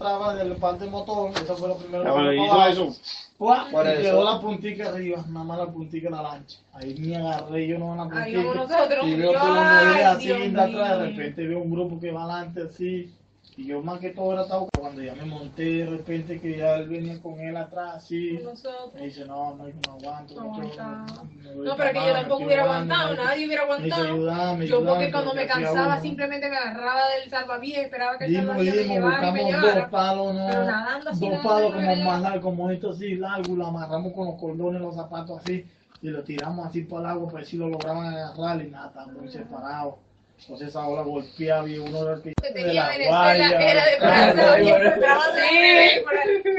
traba del parte motor, eso fue lo primero Cuando que hizo eso, y quedó la puntica arriba, nada más la puntica de la lancha. Ahí me agarré yo no en la Ahí vamos puntica. nosotros. Y veo que los muebles así Dios de atrás, de mío. repente veo un grupo que va adelante así. Y yo más que todo era estaba cuando ya me monté, de repente que ya él venía con él atrás así. Nosotros. Me dice, no aguanto. No mucho, aguantaba. me voy No, pero que yo para tampoco me hubiera estoy ahogando, aguantado, me dice, nadie hubiera me dice, aguantado. ayúdame, Yo porque ayúdame, cuando me porque aquí cansaba aún no. simplemente me agarraba del salvavidas, esperaba que el Dimos, salvavidas me llevara y me buscamos llevara. dos palos, ¿no? Pero nadando así, Dos no, palos no, como no, no. más largos, como estos así largos, lo amarramos con los cordones, los zapatos así, y lo tiramos así por el agua para ver si lo lograban agarrar y nada, estaban muy separados. Entonces esa ola golpeaba y uno era el que Que de tenía la Venezuela guaya, era de claro, Curazao y claro. encontraba de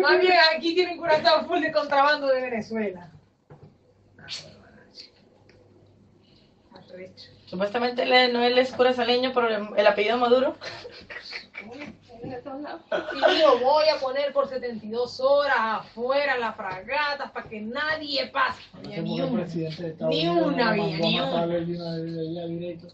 más bien aquí tienen Curazao full de contrabando de Venezuela. Arrecho. Supuestamente no él es curazaleño, pero el apellido Maduro. Y yo voy a poner por 72 horas afuera las fragatas para que nadie pase. Había ni El una. presidente de Estados Ni Unidos una nos había, mandó ni a matar una. el vino de allá directo.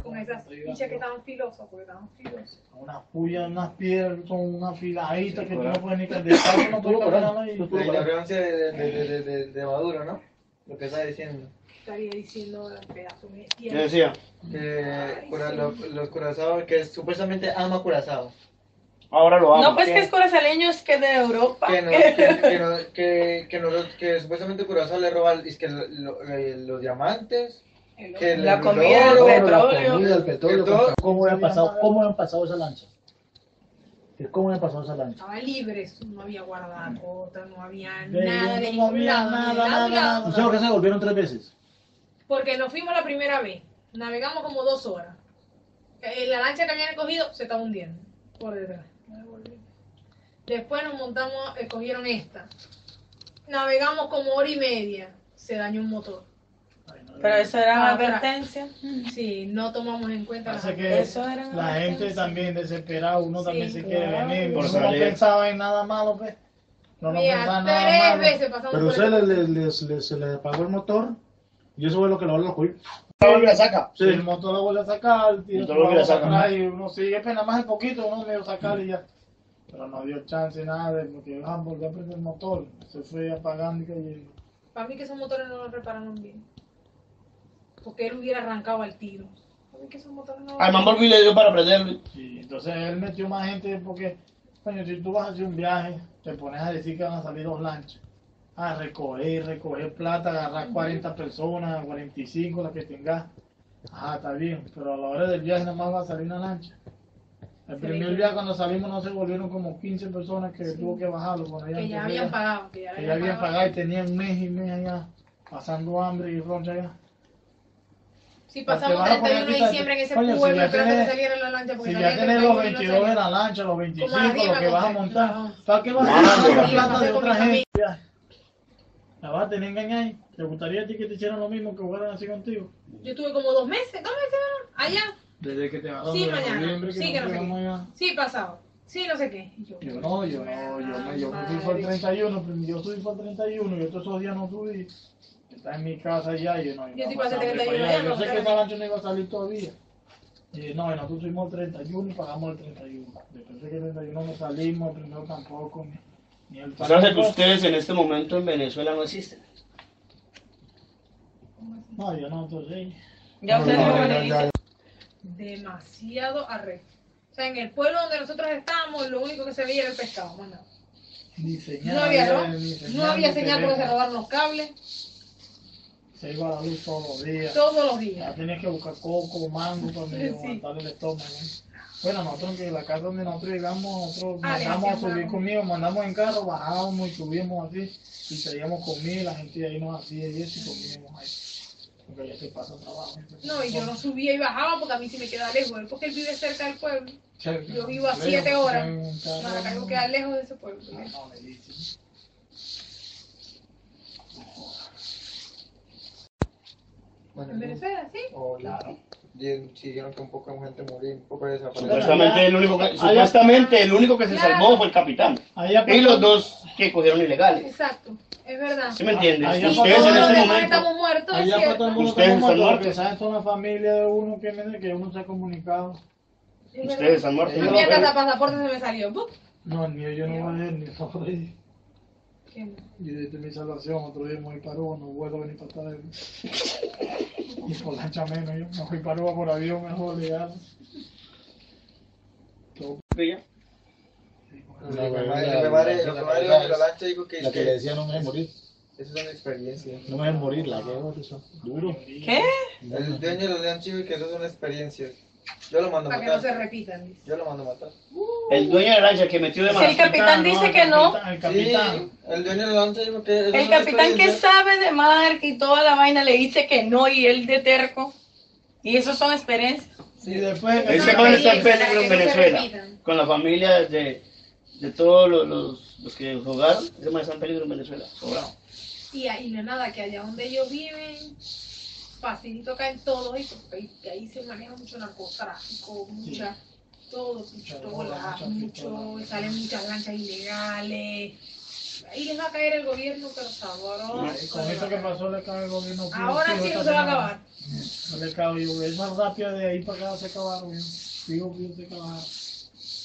Con esas fichas que estaban filosas, porque estaban filosas. Unas puyas, unas piedras con una filadita que tú no puedes ni descalzo, no puedes caminar ahí. La ignorancia de Maduro, ¿no? Lo que está diciendo. Estaría diciendo el pedazo de ¿qué decía? Que los curazaos, que supuestamente ama Curazao. Ahora lo amo. No, pues que es curazaleño, es que de Europa. Que supuestamente Curazao le roba es que los diamantes, que La el comida, oro, el La petróleo. comida, el petróleo. que todo- ¿Cómo habían pasado esa lancha? ¿Cómo habían pasado esa lancha? Estaba libre, no había guardacota, no había De nada de no ningún había lado, nada, de lado nada, y lado. ¿Usted por qué se volvieron 3 veces? Porque nos fuimos la primera vez, navegamos como 2 horas. La lancha que habían escogido se estaba hundiendo por detrás. Después nos montamos, escogieron esta. Navegamos como 1 hora y media, se dañó un motor. Pero eso era una Ah, para- advertencia. Sí, no tomamos en cuenta Así las que Eso era una la gente advertencia. también desesperada, uno Sí, también se quiere claro. venir. Por Uno no salir. pensaba en nada malo, pues. No pensaba en nada 3 malo. veces pasamos Pero por usted se le apagó el motor y eso fue lo que lo cogió. La saca. Sí, el motor lo vuelve a sacar, el El motor lo vuelve a sacar. y uno sigue, pues nada más un poquito, uno medio sacar y ya. Pero no dio chance nada de porque volvió a prender el motor, se fue apagando y cayendo. Para mí que esos motores no los repararon bien. Porque él hubiera arrancado al tiro. Para mí que esos motores no Al man volví y le dio para prenderlo. Y entonces él metió más gente porque, coño, si tú vas a hacer un viaje, te pones a decir que van a salir 2 lanchas. A recoger plata, agarrar 40 personas, 45, las que tengas. Ah, está bien, pero a la hora del viaje nada más va a salir una lancha. El primer viaje cuando salimos no se volvieron como 15 personas que tuvo que bajarlo. que ya habían pagado. Que ya, Que ya habían pagado y tenían un mes y mes allá, pasando hambre y roncha allá. Sí, Porque pasamos vas a 31 de poner diciembre en ese coño, si pueblo ya esperando que tenés- saliera la lancha. Porque Si salía ya el tenés los 31 y no 22 de salía. la lancha, los 25, arriba, lo que vas a como montar, no. ¿para qué vas a No, gastar no, la no. plata de Con otra mi gente? La vas a tener engañada ahí. ¿Te gustaría a ti que te hicieran lo mismo que fueran así contigo? Yo tuve como 2 meses, allá. Desde que te agarraron Sí, de mañana. noviembre, Sí, que no sé fuimos qué. allá. Sí, pasado. Sí, no sé qué. Y Yo me fui por el 31, yo subí por el 31 y todos esos días no subí. Está en mi casa ya y yo no. Yo sí no pasé pasaba 31 para allá. días, Yo no, sé que claro. esa lancha no iba a salir todavía. Y no, nosotros subimos el 31 y pagamos el 31. Después de que el 31 no salimos, el primero tampoco, ni el O sea, que ustedes en este momento en Venezuela no existen. No, yo no, entonces. Ya usted No, dijo no, que le ya, dice. demasiado arrecho. O sea, en el pueblo donde nosotros estábamos, lo único que se veía era el pescado, más nada. Ni señal. No había había, ron, ni no había ni señal porque se teléfono. robaron los cables Se iba a la luz todos los días. todos los Ya días. tenías que buscar coco, mango para medio Sí. aguantarle el estómago. Bueno, nosotros que la casa donde nosotros llegamos, nosotros Ah, le mandamos a hacían subir mango. comida, mandamos en carro, bajábamos y subíamos así, y traíamos comida, la gente de ahí nos hacía y eso, y comíamos ahí. Porque ya se pasa trabajo. No, y yo no subía y bajaba porque a mí sí me queda lejos, porque él vive cerca del pueblo. Cerca, Yo vivo a lejos, 7 horas. en un carro, Maracaibo queda lejos de ese pueblo. Ah, no, lejísimo. Bueno, En Venezuela, sí. claro. Siguieron que un poco de gente murió, un poco desapareció. Supuestamente el único que se Claro. salvó fue el capitán. Allá Y los pasó- dos que cogieron ilegales. Exacto, es verdad. ¿Sí me entiendes? Allá Y Ustedes todos en los este demás momento. estamos muertos, es Allá para todo el cierto. mundo Ustedes estamos están muertos, muertos. porque saben toda la familia de uno que uno se ha comunicado. Es verdad. Ustedes han muerto. A mí hasta el pasaporte se me salió. ¡Bup! No, ni yo no voy a ver ni por ahí. ¿Qué? Y desde mi salvación, otro día me voy para Aruba, no vuelvo a venir para estar y por lancha menos, yo me fui para Aruba por avión, mejor legal. Pilla. Lo que más de la lancha digo que La que le decía no me dejes morir. eso es una experiencia. No me dejes morir, la que eso. Duro. ¿Qué? El dueño de la lancha dijo que eso es una experiencia. Yo lo mando a Para que no se matar. repitan. Dice. Yo lo mando a matar. El dueño de la lancha que metió de Si más. el capitán dice que no. El Sí, capitán. el dueño de la lancha dijo que eso es El una capitán que experiencia. sabe de mar y toda la vaina le dice que no y él de terco. Y eso son experiencias. Y después Ese Una joven está en experiencia, peligro en para que no se Venezuela. repitan. Con la familia de todos los que jugaron. Ese man está en peligro en Venezuela. Sobrado. Y ahí no es nada, que allá donde ellos viven, facilito caen todos y porque ahí se maneja mucho narcotráfico, mucha, todo, mucho, salen muchas lanchas ilegales. Ahí les va a caer el gobierno, pero sabroso. con esto que pasó le cae el gobierno. Ahora sí no se va a acabar. No le cabe, yo, es más rápida de ahí para acá se acabaron. Digo que se acabaron.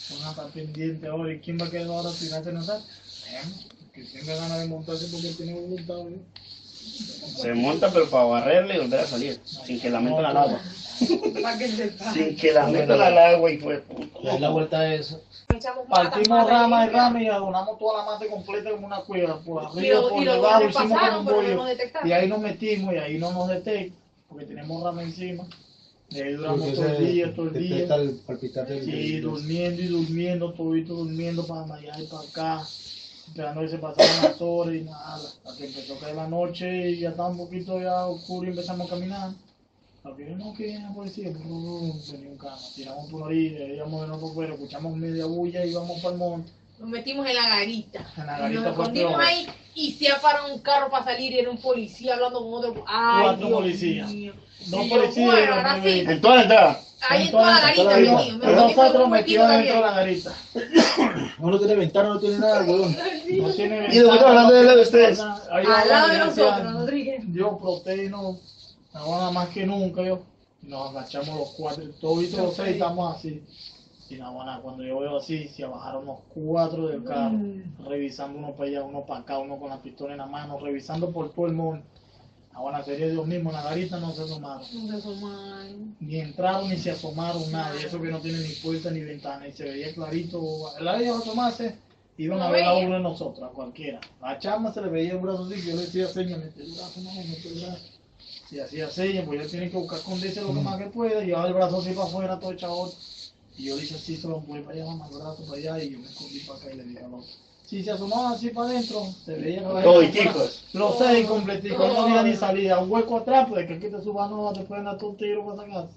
Van a estar pendientes ahora. ¿Y quién va a quedar ahora si no se nos da? Que tenga ganas de montarse porque tiene voluntad. ¿Eh? Se monta pero para barrerle y volver a salir. Sin que la metan al agua. Para que sepa. Sin que la metan al agua y fue. Es la vuelta de eso. Echamos mata, Partimos mata, rama y limpia. rama y adornamos toda la mata completa como una cueva. Por Y arriba, lo- por y los debajo, drones hicimos pasaron, como un pero no bollo. nos detectaron. Y ahí nos metimos y ahí no nos detectan porque tenemos rama encima. Y ahí duramos Porque todo el día, detecta el palpitar del Sí, durmiendo y durmiendo, todito durmiendo para allá y para acá, esperando que se pasaran las horas y nada, hasta que empezó a caer la noche y ya estaba un poquito ya oscuro y empezamos a caminar. Lo que no, que viene la policía, venía un carro, tiramos por orilla, íbamos de nuevo por fuera, escuchamos media bulla y íbamos para el monte. Nos metimos en la garita. En la Y garita nos fue escondimos peor. ahí y se paró un carro para salir y era un policía hablando con otro. Ay, Cuatro Dios policías. mío. Dos Y yo, policías y bueno, dos ahora sí. nuevitos. En toda la entrada. Ahí en toda la garita, toda la Dios garita. mío. Pero metimos nosotros un huequito metidos dentro de la también. garita. Uno tiene ventana, no tiene nada, weón. No tiene ¿Y de qué están hablando de ustedes? Ahí Al lado de decían, nosotros, Rodríguez. Dios protégenos, ahora más que nunca, yo. Nos agachamos los cuatro, todos y los seis estamos así. Y nada, bueno, cuando yo veo así, se bajaron los cuatro del carro, revisando uno para allá, uno para acá, uno con la pistola en la mano, revisando por todo el mundo. Ahora, sería Dios mismo, en la garita no se asomaron. No se asoman. Ni entraron ni se asomaron nada, y eso que no tiene ni puerta ni ventana, y se veía clarito. El área de asomarse, iban a No ver a veía. uno de nosotros, a cualquiera. A Chama se le veía el brazo así, que yo le decía señas, mete el brazo, no, mete el brazo. Y hacía señas, pues él tiene que buscar esconderse lo que más que pueda, y llevaba el brazo así para afuera, todo echado. Y yo le hice así, se lo empujé para allá, mamá, el brazo para allá, y yo me escondí para acá y le dije al otro. Si se asomaban así para adentro, se veía que Toditicos. los seis completicos, no había ni salida, un hueco atrás, pues de que aquí te suban, no te pueden dar todo un tiro para sacar.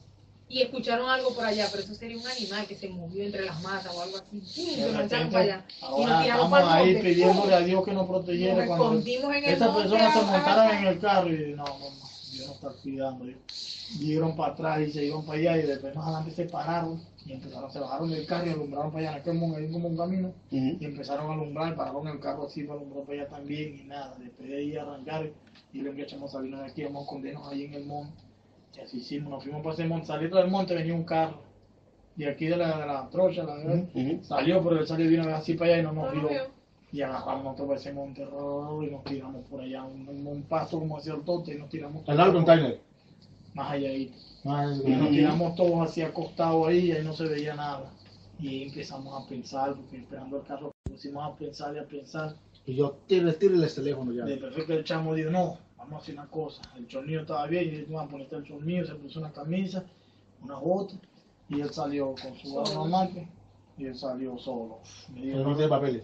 Y escucharon algo por allá, pero eso sería un animal que se movió entre las masas o algo así. ¡Pum! De Se lanzaron repente, para allá. Y nos ahora tiramos estamos para el ahí monte. pidiéndole ¡Pum! a Dios que nos protegiera Nos cuando escondimos en el esas monte, personas se a- montaron en el carro y no, Dios nos está cuidando. Dieron para atrás y se iban para allá y después más adelante se pararon y empezaron, se bajaron del carro y alumbraron para allá, en aquel momento hay como un camino y empezaron a alumbrar, pararon el carro así para alumbrar para allá también y nada, después de ahí arrancar y lo que echamos a salirnos de aquí, vamos a escondernos ahí en el monte y así hicimos, nos fuimos para ese monte, saliendo del monte venía un carro y aquí de la trocha, salió, pero él salió y vino así para allá y no nos No nos vio. vio. Y agarramos nosotros para ese monte y nos tiramos por allá, un paso como hacia el tote y nos tiramos Al lado del container. más allá ahí. Ah, Y nos tiramos todos así acostados ahí y ahí no se veía nada. Y ahí empezamos a pensar, porque esperando el carro pusimos a pensar y a pensar. y yo, tírele el teléfono ya. Después que el chamo dijo, no, vamos a hacer una cosa. El chornillo estaba bien, y dijo, vamos a ponerte el chornillo, se puso una camisa, unas botas, y él salió con su arma normal, y él salió solo. Me dijo, Pero no tiene papeles.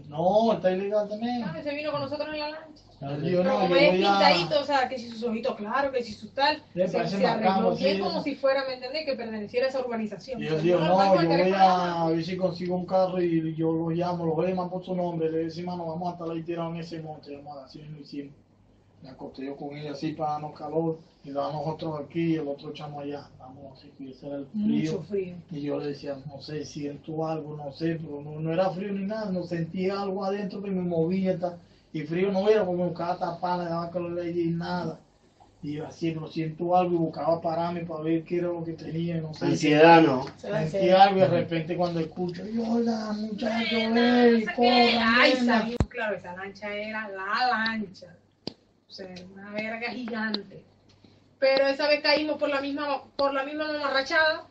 no, está ilegal también. Ah, se vino con nosotros en la lancha. Él dijo, Pero no, como yo es voy a... pintadito, o sea, que si sus ojitos claros, que si sus tal, Le se parece arregló bacano, bien sí, como eso. si fuera, ¿me entendés? Que perteneciera a esa urbanización. Y él dijo, Pero no, vamos yo voy teléfono. a ver si consigo un carro y yo lo llamo, lo llaman por su nombre, le decimos, no, vamos a estar ahí tirados en ese monte, vamos a así lo hicimos. Me acosté yo con ella así para darnos calor, y dábamos nosotros aquí y el otro chamo allá, vamos así que ese era el Mucho frío. frío. Y yo le decía, no sé, siento algo, no sé, pero no era frío ni nada, no sentía algo adentro que me movía, y frío no era porque me buscaba tapar, le daba calor y nada. Y yo así, pero siento algo y buscaba pararme para ver qué era lo que tenía, no sé. Ansiedad, ¿no? Sentí algo y de repente cuando escucho, hola muchachos, ey, Ay, corran, salió, claro, esa lancha era la lancha. O sea, una verga gigante. Pero esa vez caímos por la misma mamarrachada.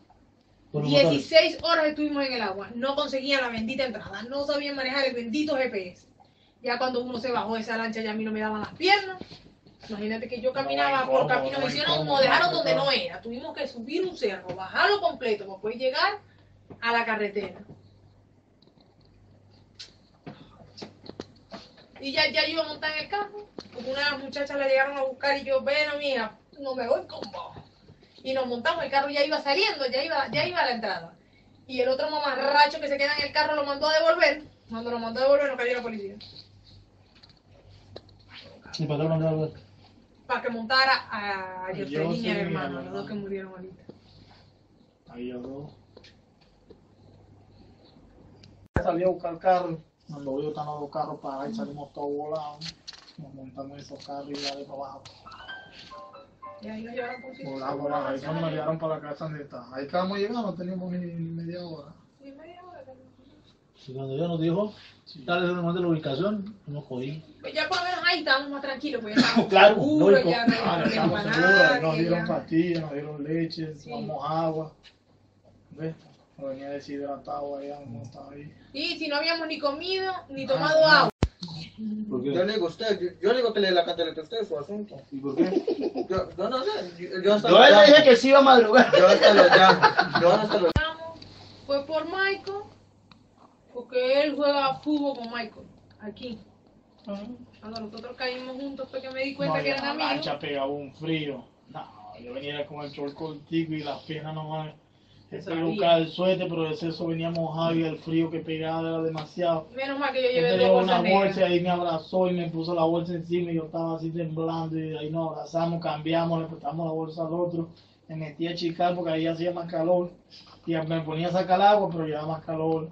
Por los motores. 16 horas estuvimos en el agua. No conseguían la bendita entrada. No sabían manejar el bendito GPS. Ya cuando uno se bajó de esa lancha, ya a mí no me daban las piernas. Imagínate que yo caminaba por caminos y hicieron, nos dejaron donde no era. Tuvimos que subir un cerro, bajarlo completo para poder llegar a la carretera. Y ya yo iba a montar en el carro, porque una de las muchachas la llegaron a buscar y yo, bueno, mija, no me voy con vos. Y nos montamos, el carro ya iba saliendo, ya iba a la entrada. Y el otro mamarracho que se queda en el carro lo mandó a devolver. Cuando lo mandó a devolver, nos cayó la policía. ¿Y para qué lo mandé a ver? Para que montara a Jocelyn y Jocelyn al y al hermano, los dos hermano. que murieron ahorita. ahí yo dos. Salí a buscar carro, cuando yo estaba los carros para ahí salimos todos volados, nos montamos en esos carros y ya de para abajo. Y ahí nos llevaron por Volamos, ahí cuando me llevaron para la casa donde está. Ahí estábamos llegando, no teníamos ni media hora. Sí, media hora. Y cuando ella nos dijo, dale solamente la ubicación, nos cogí. Pues ya por lo menos ahí estábamos más tranquilos, pues ya estábamos Claro, seguros, lógico. ya no Ah, había estamos problema para seguros, ahí nos nadie, dieron ya. pastillas, nos dieron leche, Sí. tomamos agua. ¿Ves? No venía deshidratado allá, no estaba ahí. Y si no habíamos ni comido, ni tomado agua. ¿Por qué? Yo le digo a usted, yo le digo que le dé la cantaleta a usted, su asunto. ¿Y por qué? Yo no sé, yo hasta Yo lo le dije llamo. que sí iba a madrugar. Yo hasta lo llamo. Yo hasta lo Fue por Michael, porque él juega fútbol con Michael, aquí. Cuando nosotros caímos juntos fue que me di cuenta No, que ya eran la amigos. lancha pegaba un frío. No, yo venía con el short cortico y las piernas nomás. Buscaba el suéter, pero de eso venía mojado y el frío que pegaba era demasiado. Menos mal que yo Yo llevé tenía dos una bolsas bolsa y negras. ahí me abrazó y me puso la bolsa encima y yo estaba así temblando y ahí nos abrazamos, cambiamos, le prestamos la bolsa al otro, me metí a chicar porque ahí hacía más calor y me ponía a sacar agua pero ya más calor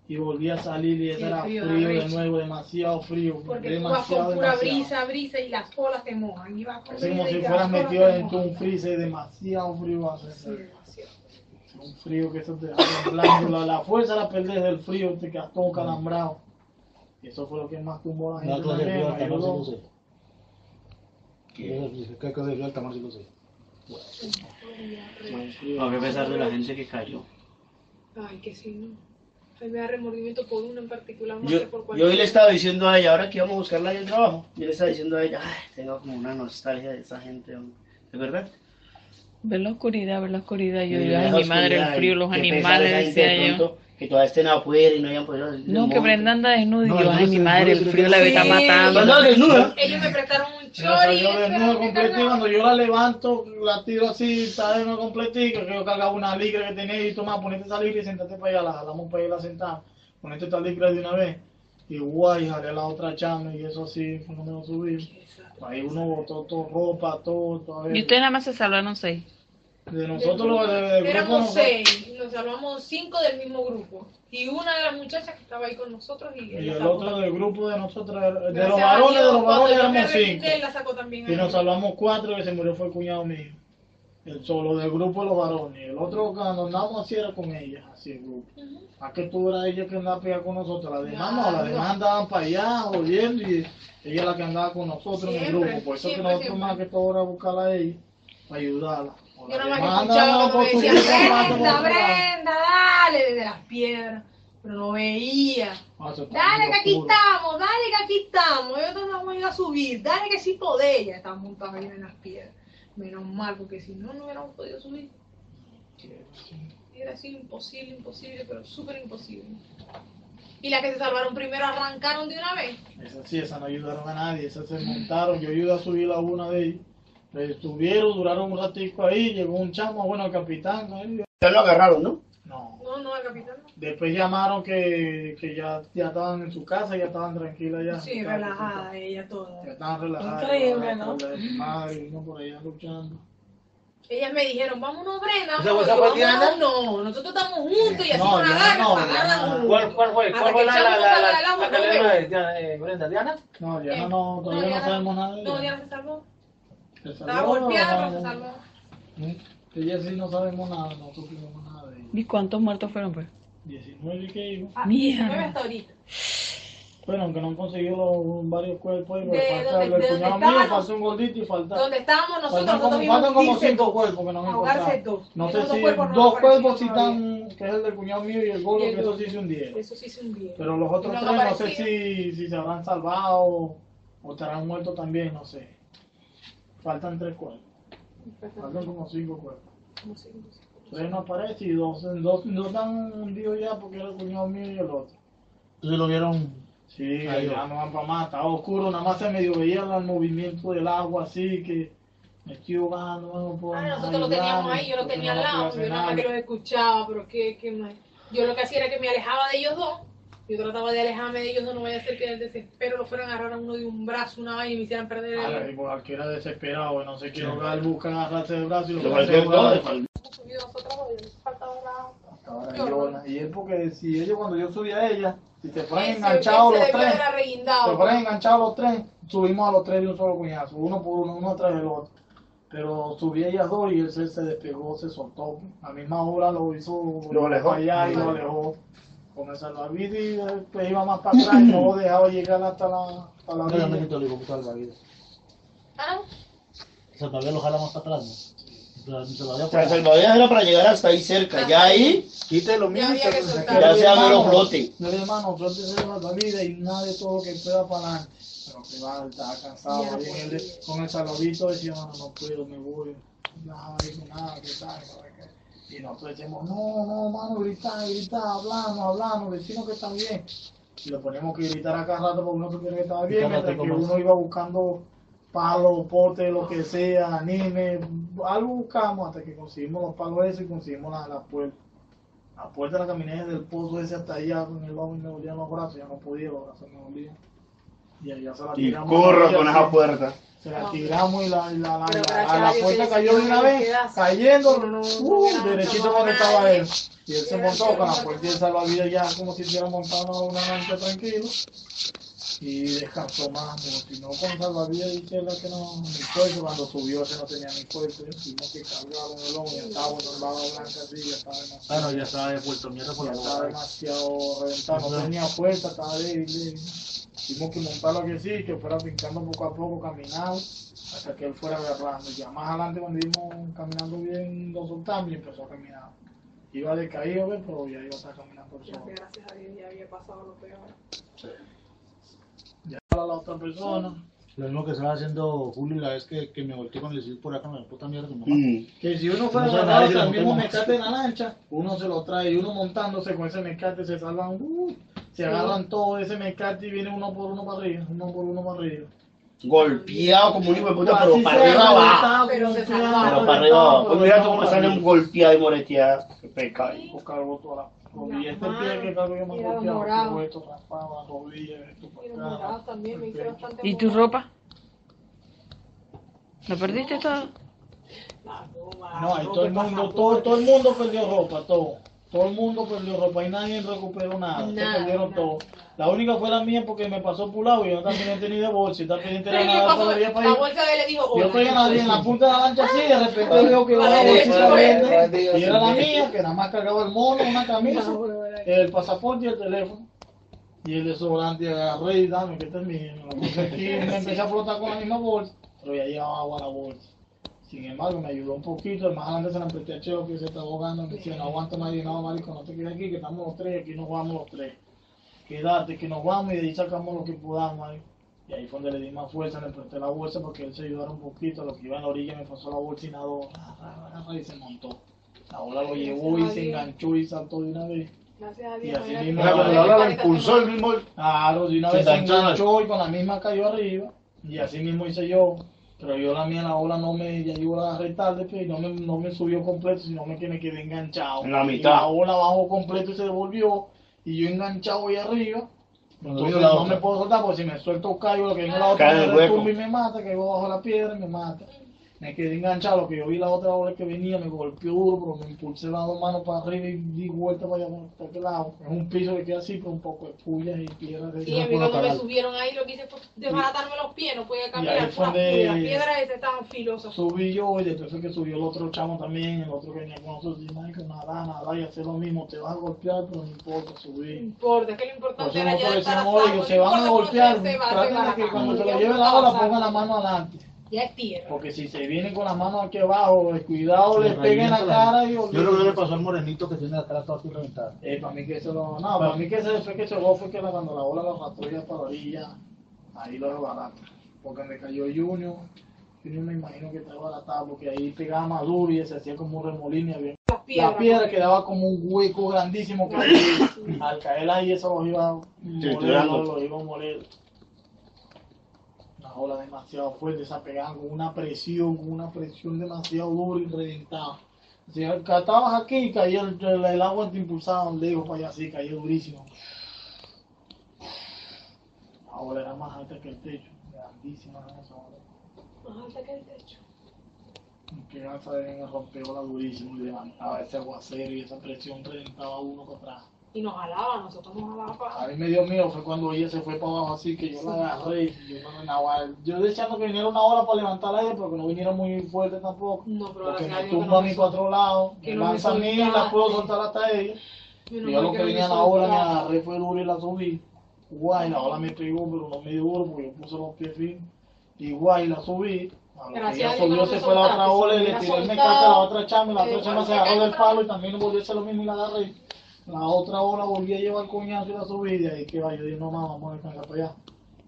y volví a salir y ese Sí, era frío, frío de arrecho. nuevo, demasiado frío, Porque tú vas con demasiado, pura demasiado. brisa y las olas te mojan. Y vas con Es como brisa si y las fueras olas metido te dentro de mojan. un freezer, demasiado frío hace. Sí, demasiado. Un frío que eso te deja temblando, la fuerza la perdés del frío, te quedas todo calambrado. Y eso fue lo que más tumbó a la La gente clase de frío también, alta mar sí ayudó. lo sé. ¿Qué clase de frío alta mar sí lo sé? A pesar de la gente que cayó. Ay, que sí, no. Ay, me da remordimiento por uno en particular, más Yo, que por yo cualquier hoy le estaba diciendo a ella, ahora que íbamos a buscarla en el trabajo, yo le estaba diciendo a ella, ay, tengo como una nostalgia de esa gente, hombre. ¿Es verdad? Ver la oscuridad, Yo Y digo, ay, esa mi madre, el oscuridad, frío, y los qué pesar animales, esa gente decía de yo. pronto, que todavía estén afuera y no hayan podido salir del No, que monte. Brenda anda desnuda. Y No, yo, yo ay, sé, mi madre, el yo frío sé. la está Sí. matando. ¿Cuándo desnuda? Ellos me prestaron un Me chori. salió eso desnudo era lo que completito, cargaba. cuando yo la levanto, la tiro así, está de nuevo completica, que yo cargaba una ligra que tenía y toma, ponete esa ligra y sentate para allá, la jalamos para allá la sentada, ponete esta ligra de una vez, y guay, jalé la otra chama y eso así, fue cuando me lo subí. Ahí uno botó todo, ropa, todo, todavía. Y ustedes nada más se salvaron 6. De nosotros los del grupo Éramos nosotros- 6, nos salvamos 5 del mismo grupo. Y una de las muchachas que estaba ahí con nosotros y y él la el sacó otro también. del grupo de nosotros, de los Gracias a varones, Dios, de los cuando varones yo me éramos 5. revisité, él la sacó también Y ahí. nos salvamos 4, que se murió fue el cuñado mío. El solo del grupo de los varones. El otro cuando andábamos así era con ella, así el grupo. Ujú. ¿A qué tú eras ella que andaba pegada con nosotros? Las demás no, Claro. las demás andaban para allá, oyendo, y ella es la que andaba con nosotros en el Siempre, grupo. Por eso que siempre, nosotros siempre. más que todo era buscarla a ella, para ayudarla. Yo nada Las más demás escuchaba andaban cuando me por su decía, vida, aparte, por Brenda, otro lado. Brenda, dale, desde las piedras. Pero no veía. Ah, eso está Dale muy que aquí oscuro. estamos, dale que aquí estamos. Yo no vamos a ir a subir, dale que sí podés. Ya estamos montados ahí en las piedras. Menos mal, porque si no, no hubiéramos podido subir. Era así imposible, pero súper imposible. Y las que se salvaron primero arrancaron de una vez. Esas sí, esas no ayudaron a nadie, esas se montaron, yo ayudé a subir a una de ellas. Estuvieron, duraron un ratico ahí, llegó un chamo, bueno, el capitán, ¿no? Ya lo agarraron, ¿no? No. No, el capitán no. Después llamaron que ya estaban en su casa, ya estaban tranquilas ya. Sí, relajada ella toda. Ya estaban relajadas. Increíble, ¿no? La madre vino por allá luchando. Ellas me dijeron, vámonos, Brenda. ¿Esa vámonos". fue Yo, Diana? vámonos, no, nosotros estamos juntos y así No, con Diana agarra no, para Diana agarrar no. uno. ¿Cuál fue? Hasta ¿Cuál que fue el chamo salga del agua, la no cadena veo. de Brenda? ¿Diana? No, Diana no, todavía no Diana- sabemos nada de No, ella. Diana se salvó. Se Estaba salvó, golpeada, pero se salvó. Ella sí no sabemos nada, no supimos nada de ella. ¿Y cuántos muertos fueron, pues? 19 que iba. Ah, Mierda. 19 hasta ahorita. Bueno, aunque no han conseguido varios cuerpos, De falta donde- el de cuñado donde mío, estábamos. falta un gordito y falta. Donde estábamos nosotros, Faltan nosotros como, faltan como vimos 15 5 cuerpos que no han ahogarse encontrado. dos. No Y sé esos dos si cuerpos no dos aparecieron cuerpos sí todavía. están, que es el del cuñado mío y el gordo, Y el que eso gordo. sí se hundieron. Eso sí se hundieron. Pero los otros No han tres no sé aparecido. si se habrán salvado o estarán muertos también, no sé. Faltan 3 cuerpos. Faltan como 5 cuerpos. Como cinco. 3 no aparecen y dos están hundidos ya porque era el cuñado mío y el otro. Entonces lo vieron. Sí, Ahí ya va. no van para más, estaba oscuro, nada más se medio veía el movimiento del agua así que me estoy ahogando, no puedo Nosotros lo teníamos ahí, yo lo tenía al lado, yo nada más que los escuchaba, pero qué más. Yo lo que hacía era que me alejaba de ellos dos, yo trataba de alejarme de ellos dos, no vaya a ser que en el desespero lo fueran a agarrar a uno de un brazo, una vaina y me hicieran perder el... Cualquiera desesperado, no se quiere ahogar, busca agarrarse del brazo y lo Lo que hace cualquier es ahogar. cosa. Y nosotros, faltaba la... Hasta ahora llora. Y es porque si ellos cuando yo subí a ella, si se fueran Ese enganchados los debió tres, haber arreguindado. se fueran enganchados los tres, subimos a los tres de un solo cuñazo, uno por uno, uno atrás del otro. Pero subí a ellas dos y él se despegó, se soltó. A la misma hora lo hizo, Lo alejó. para allá y lo alejó. Con el salvavidas y después iba más para atrás y no lo dejaba llegar hasta la No, ya me orilla. quito el hijo puta salvavidas. Ah, El salvavidas lo jala más para atrás, ¿no? El salvavidas O sea, el salvavidas era para llegar hasta ahí cerca. Ya ahí, Quítelo, Ya había que soltar. ya sea mero flote. No, hermano, suéltese de la salida y nada de todo lo que pueda para adelante. Pero que va, estaba cansado. Ya no Y él, podía. con el salvadito decía, no puedo, me voy. No, nada, ¿qué tal? Y nosotros decimos, no, mano, gritar, hablamos, decimos que está bien. Y lo ponemos que gritar a cada rato porque uno supiera que estaba bien, mientras que uno iba buscando palos, potes, lo que sea, anime, algo buscamos hasta que conseguimos los palos esos y conseguimos la puerta. La puerta de la caminera del pozo ese hasta allá con el lomo y me dolían los brazos, ya no podía, los brazos me dolían. Y allá se la Y tiramos. corro y con así, esa puerta. se la tiramos y la Pero gracias a la Dios puerta que cayó de una vez, quedaste. cayendo, No, derechito no, donde estaba nadie. él. Y él se montó con la puerta y el salvavidas ya como si estuviera montado una lancha tranquilo. Y descansó más, si no con salvavidas dice la que no, ni fuerza, cuando subió ese no tenía ni fuerza, tuvimos que cargarlo en el hombro, ya estaba con el lado blanca así, ya estaba demasiado. Bueno, ya estaba de Puerto Mierda por Ya la estaba boca. demasiado reventado, no tenía fuerza, estaba débil. Tuvimos que montarlo que sí, que fuera brincando poco a poco, caminando, hasta que él fuera agarrando. Ya más adelante cuando íbamos caminando bien, lo soltamos y empezó a caminar. Iba decaído, ¿ves? Pero ya iba a estar caminando solo. Gracias a Dios ya había pasado lo peor. Ya la otra persona, Lo mismo que estaba haciendo Julio la vez que me volteé con el decir por acá, me puta mierda, mamá. que si uno fuera No sabe agarrado nadie que con el lo mismo montemos. mecate en la lancha, uno se lo trae y uno montándose con ese mecate se salvan, se agarran todo ese mecate y viene uno por uno para arriba, Golpeado como un hijo de puta, pero Así para sea, arriba abajo. reventado, Pero se como salvaba. Pero para arriba abajo. Pues mira tú cómo sale un golpeado y moreteado. Qué pecado. Cargo toda la rodilla. Este Ajá. pie que cargo yo me Mira, golpeado, morado. todo esto raspado, la rodilla, esto Y los para acá. morados también, me hice bastante ¿Y tu morado. ropa? ¿La perdiste toda? No, ahí todo el mundo, todo el mundo perdió ropa, todo. Todo el mundo perdió ropa y nadie recuperó nada. Se Nada, perdieron nada. todo. La única fue la mía porque me pasó por lado y yo no estaba pendiente ni de bolsa y estaba pendiente Pero de ¿qué nada pasó? todavía para La ir. bolsa de él le dijo, Yo estoy en la punta de la lancha así, de repente veo que va la Vale, bolsita vale. verde y era la mía, que nada más cargaba el mono, una camisa, el pasaporte y el teléfono. Y el desodorante agarré y dame, que este es mío. Me lo puse aquí y me empecé a flotar con la misma bolsa, pero ya llevaba agua a la bolsa. Sin embargo, me ayudó un poquito, el más grande se la presté a Cheo que se está ahogando, me decía, no aguanta más, y no, marico, no te quedes aquí, que estamos los tres, aquí nos vamos los tres. Quédate, que nos vamos y de ahí sacamos lo que podamos, marico. Y ahí fue donde le di más fuerza, le presté la bolsa porque él se ayudara un poquito, lo que iba en la orilla me pasó la bolsa y nadó, y se montó. La ola lo llevó y se enganchó y saltó de una vez. Gracias a Y Dios. así no era mismo, que- cuando la ola la impulsó el mismo. Claro, de una Se vez se enganchó. enganchó y con la misma cayó arriba. Y así mismo hice yo. Pero yo la mía, la ola no me, ya yo la agarré tarde, pues, y no me subió completo, sino que me quedé enganchado. En la Y mitad. la ola bajó completo y se devolvió. Y yo enganchado ahí arriba. Cuando Entonces vino la no otra. me puedo soltar porque si me suelto caigo, lo que viene la otra Cae en me el hueco. retumba y me mata, caigo bajo la piedra y me mata. Me quedé enganchado, que yo vi la otra ola que venía, me golpeó duro, pero me impulsé las dos manos para arriba y di vuelta para allá, para aquel lado. Es un piso que queda así, pero un poco de pullas y piedras. Y a mí cuando me subieron ahí, lo que hice fue desbaratarme los pies, no podía ahí caminar. fue Las donde- piedras esas estaban filosas. Subí yo y después fue que subió el otro chamo también, el otro que venía con nosotros, y que nada, y hacer lo mismo, te vas a golpear, pero no importa, No subir. importa, es que lo Por importante eso era ya nosotros estar a decimos, oye, salvo, se van a no importa golpear, cómo se va, traten de que cuando se lo lleve la ola pongan la mano adelante. Ya es tierra. Porque si se vienen con las manos aquí abajo, cuidado, les peguen la cara y Yo creo que le pasó al morenito que tiene atrás toda aquí reventada. para mí que eso no, para mí que ese fue que chocó fue que cuando la ola lo arrastró ya para la orilla, ahí lo desbarata. Porque me cayó Junior me imagino que estaba baratado porque ahí pegaba más duro y se hacía como un remolino y había Las piedras. la piedra quedaba como un hueco grandísimo que al caer ahí eso los iba a moler, tirando. los iba a moler. Una ola demasiado fuerte, esa pegaban con una presión demasiado dura y reventaba. Si estabas aquí y caía el agua te impulsaba lejos para allá así, caía durísimo. La ola era más alta que el techo, grandísima era esa ola. Más alta que el techo. Que esa me rompió la durísimo y levantaba ese aguacero y esa presión reventaba uno para atrás. Y nos jalaba, nosotros nos jalaba para A mí me dio miedo, fue cuando ella se fue para abajo así que yo la agarré y yo deseando que viniera una hora para levantarla a ella, pero que no viniera muy fuerte tampoco. No, pero Porque gracias a me Dios que tumba no a me mí para otro lado, que me no me lanza a mí y la soltaste. puedo soltar hasta ella. Y yo lo que venía en la ola me agarré fue duro y la subí. Guay, la ola me pegó, pero no me dio duro porque yo puse los pies firmes. Y guay, la subí. A lo que Gracias ella a Dios que subió no se me fue la otra soltaste, ola y si le me tiré el hubiera mecate a la soltado, otra chama y la otra chama se agarró del palo y también volvió a hacer lo mismo y la agarré. La otra ola volví a llevar el coñazo y la subí y de ahí que va, yo dije no más, vamos a descansar para allá.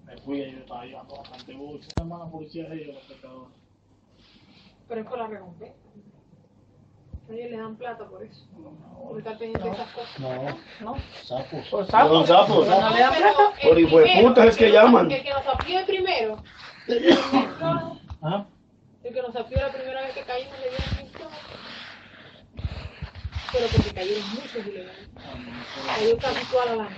Me fui y yo estaba llevando bastante bolsa. La policía de ellos, los pescadores. Pero es por la recompensa. A ellos le dan plata por eso. Por estar pendiente de esas cosas. No, sapos. Por Son sapos. No le dan plata. Pero Por el hijo de primero, putas es que llaman. El que nos apió primero. ¿Ah? El que nos apió la primera vez que caímos le dieron 1.000 dólares. Pero porque cayeron muchos ilegales. Cayó casi toda la lana.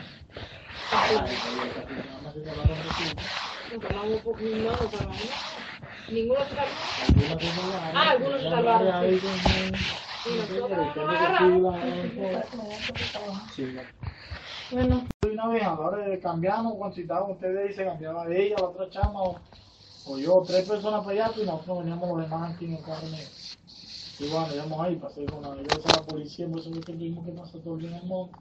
Nos salvamos por 1.000 dólares, pero no. Ninguno se salvó. Algunos se salvaron, Y nosotros nos agarramos. Bueno, Una vez a la hora de cambiarnos, cuando si estaban ustedes ahí, se cambiaba ella, la otra chama o yo, 3 personas para allá y nosotros veníamos los demás aquí en el carro negro. Y bueno, íbamos ahí, pasé con la iglesia de la policía, por eso es que tuvimos que pasar todo el día en el monte.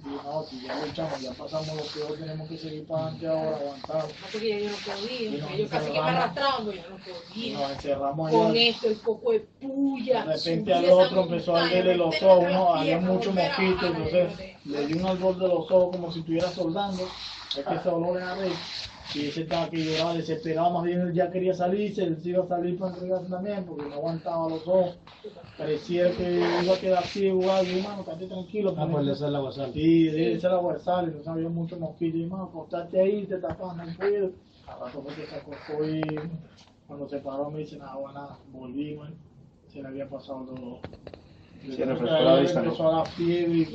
Y no, si ya luchamos, ya pasamos lo peor, tenemos que seguir para adelante ahora, aguantar. Porque ya yo no podía. Y nos Ellos casi que me encerramos. arrastraban, pero yo no Y podía. nos encerramos Con allá. esto, el poco de puya. De repente subir al esa otro empezó a montaña, arderle los meterme ojos, entre uno, las había piernas, muchos volver a mosquitos, bajar, entonces le dio un albor de los ojos como si estuviera soldando. Es que ese olor era rey. Y ese estaba que lloraba, desesperado, más bien él ya quería salirse, él se iba a salir para entregarse también, porque no aguantaba los ojos. Parecía que iba a quedar ciego o algo, hermano, quédate tranquilo. Ah, pues le sale la guasal. Sí, ese era guarsal, entonces había muchos mosquitos, y hermano, acostate ahí, te tapas, no puedo. Al rato fue que se acostó y cuando se paró me dice, nada, volvimos, se le había pasado el dolor. Se refrescó la vista, ¿no? Empezó a dar fiebre,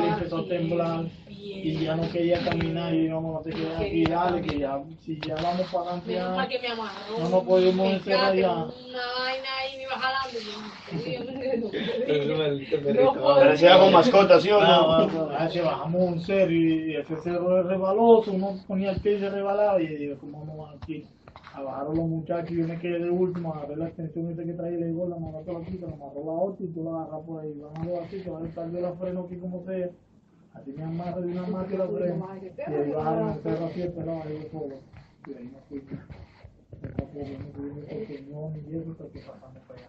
empezó a temblar y ya no quería caminar y no te quedas aquí, dale, que ya, si ya vamos para adelante Menos mal ya, que me amarró. no nos podemos Me encerrar encate, ya. Una vaina ahí me iba jalando. Parecía con mascota, ¿sí o Ah, no? bajamos un cerro y ese cerro es rebaloso, uno ponía el pie y se rebalaba y digo, ¿cómo vamos aquí? A bajaron los muchachos y yo me quedé de último, agarré la extensión esa que traía y le digo, la amarró por aquí, pero amarró la otra y tú la agarras por ahí, vamos a ver así, que va a estar yo la freno aquí como sea, así me amarro de una más que la freno, y ahí bajaron el cerro así, esperaba ahí yo solo, y ahí me fui, me fui, me fui, y eso, porque pasamos para allá.